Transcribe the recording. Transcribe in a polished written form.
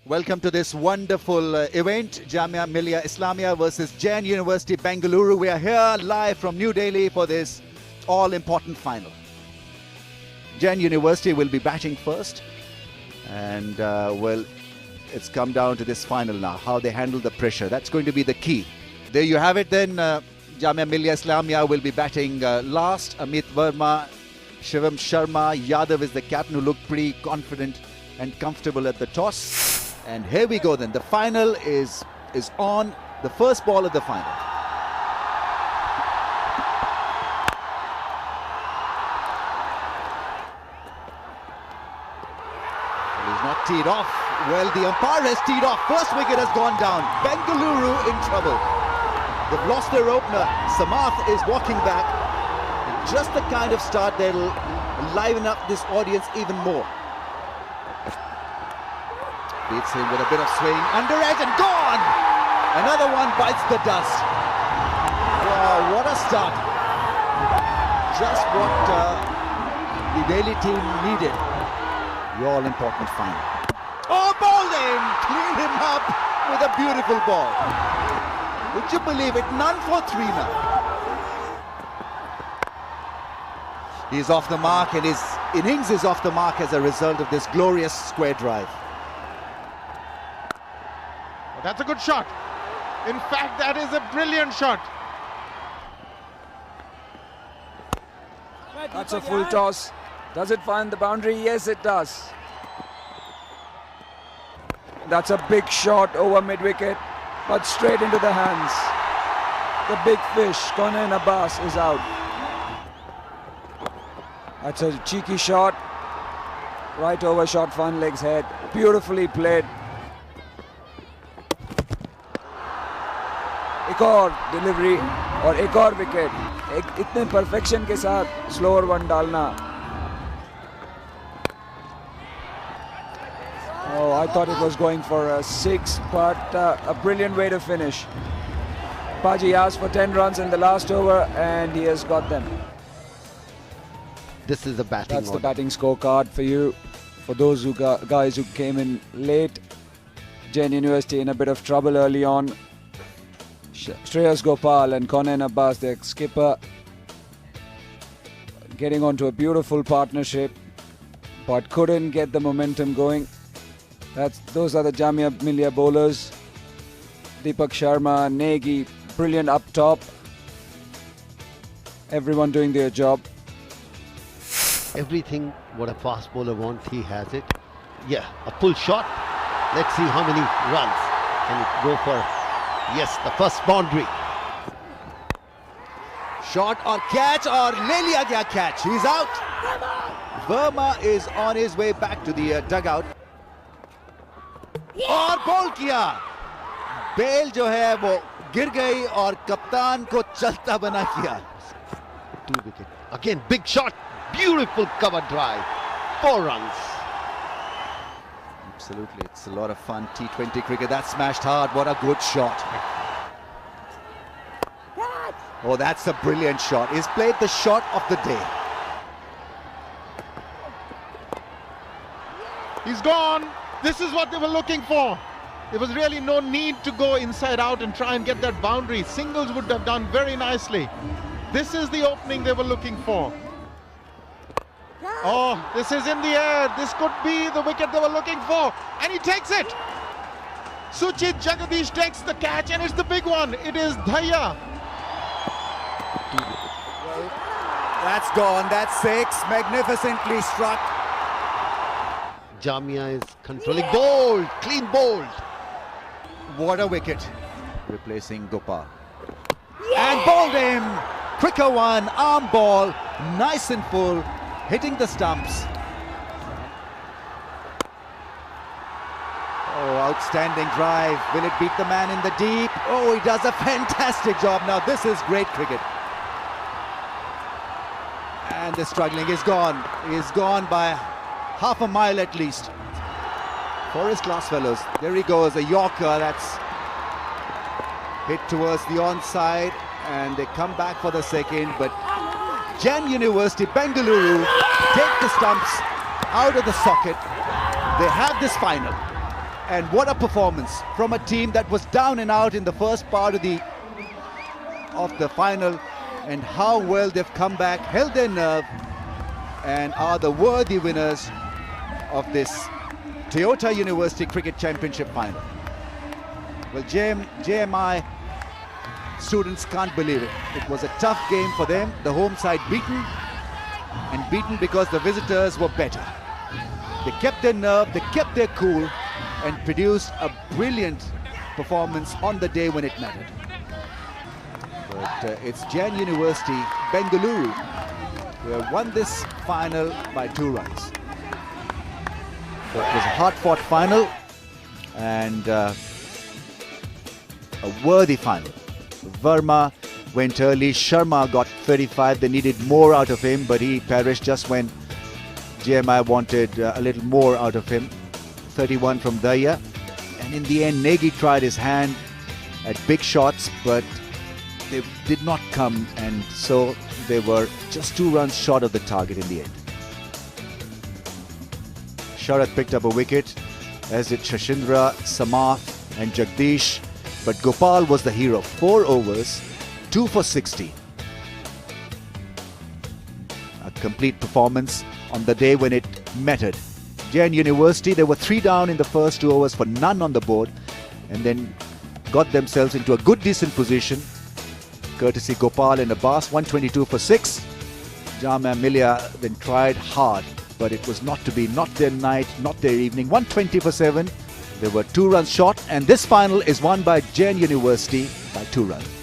Welcome to this wonderful event, Jamia Millia Islamia versus Jain University Bengaluru. We are here live from New Delhi for this all-important final. Jain University will be batting first, and well, it's come down to this final now, how they handle the pressure. That's going to be the key. There you have it then. Jamia Millia Islamia will be batting last. Amit Verma, Shivam Sharma, Yadav is the captain, who looked pretty confident and comfortable at the toss. And here we go then. The final is on. The first ball of the final. He's not teed off. Well, the umpire has teed off. First wicket has gone down. Bengaluru in trouble. They've lost their opener. Samath is walking back. And just the kind of start that'll liven up this audience even more. Beats him with a bit of swing. Under edge and gone! Another one bites the dust. Wow, what a start. Just what the Delhi team needed. The all-important final. Oh, bowled in! Cleaned him up with a beautiful ball. Would you believe it? None for three now. He's off the mark, and his innings is off the mark as a result of this glorious square drive. That's a good shot. In fact, that is a brilliant shot. That's a full toss. Does it find the boundary? Yes, it does. That's a big shot over mid-wicket, but straight into the hands. The big fish, Conan Abbas, is out. That's a cheeky shot. Right over short fun legs head. Beautifully played. एक और delivery और एक और wicket. इतने perfection के साथ slower one डालना. Oh, I thought it was going for a 6, but a brilliant way to finish. Paji asked for 10 runs in the last over, and he has got them. This is the batting That's order. the batting scorecard for you. For those guys who came in late, Jain University in a bit of trouble early on. Shreyas Gopal and Conan Abbas, their skipper, getting onto a beautiful partnership, but couldn't get the momentum going. Those are the Jamia Millia bowlers. Deepak Sharma, Negi, brilliant up top. Everyone doing their job. Everything what a fast bowler wants, he has it. Yeah, a pull shot. Let's see how many runs can it go for. Yes, the first boundary. Shot or catch, or le liya gaya catch. He's out. Verma is on his way back to the dugout. और ball किया. Bell जो है वो गिर गई और कप्तान को चलता बना किया. 2 wicket. Again, big shot. Beautiful cover drive. 4 runs. Absolutely, it's a lot of fun. T20 cricket, that smashed hard. What a good shot. Oh, that's a brilliant shot. He's played the shot of the day. He's gone. This is what they were looking for. There was really no need to go inside out and try and get that boundary. Singles would have done very nicely. This is the opening they were looking for. Oh, this is in the air. This could be the wicket they were looking for. And he takes it. Suchit Jagadish takes the catch, and it's the big one. It is Dhaya. Well, that's gone. That's 6. Magnificently struck. Jamia is controlling. Bowled. Clean bowled. What a wicket. Replacing Gopal. And bowled him. Quicker one. Arm ball. Nice and full. Hitting the stumps. Oh, outstanding drive. Will it beat the man in the deep? Oh, he does a fantastic job. Now this is great cricket. And the struggling is gone. He's gone by half a mile at least. Forest class fellows. There he goes, a Yorker that's hit towards the onside, and they come back for the second, but Jain University, Bengaluru, take the stumps out of the socket. They have this final. And what a performance from a team that was down and out in the first part of the final, and how well they've come back, held their nerve, and are the worthy winners of this Toyota University Cricket Championship final. Well, JMI students can't believe it. It was a tough game for them. The home side beaten, and beaten because the visitors were better. They kept their nerve, they kept their cool, and produced a brilliant performance on the day when it mattered. But it's Jain University, Bengaluru, who have won this final by 2 runs. So it was a hard-fought final, and a worthy final. Verma went early, Sharma got 35, they needed more out of him, but he perished just when JMI wanted a little more out of him. 31 from Daya, and in the end Negi tried his hand at big shots, but they did not come, and so they were just 2 runs short of the target in the end. Sharath picked up a wicket, as did Shashindra, Samath and Jagdish, but Gopal was the hero. 4 overs, 2 for 60. A complete performance on the day when it mattered. Jain University, they were 3 down in the first 2 overs for none on the board, and then got themselves into a good decent position, courtesy Gopal and Abbas. 122 for 6. Jamia Millia then tried hard, but it was not to be, not their night, not their evening. 120 for 7. They were 2 runs short, and this final is won by Jain University by 2 runs.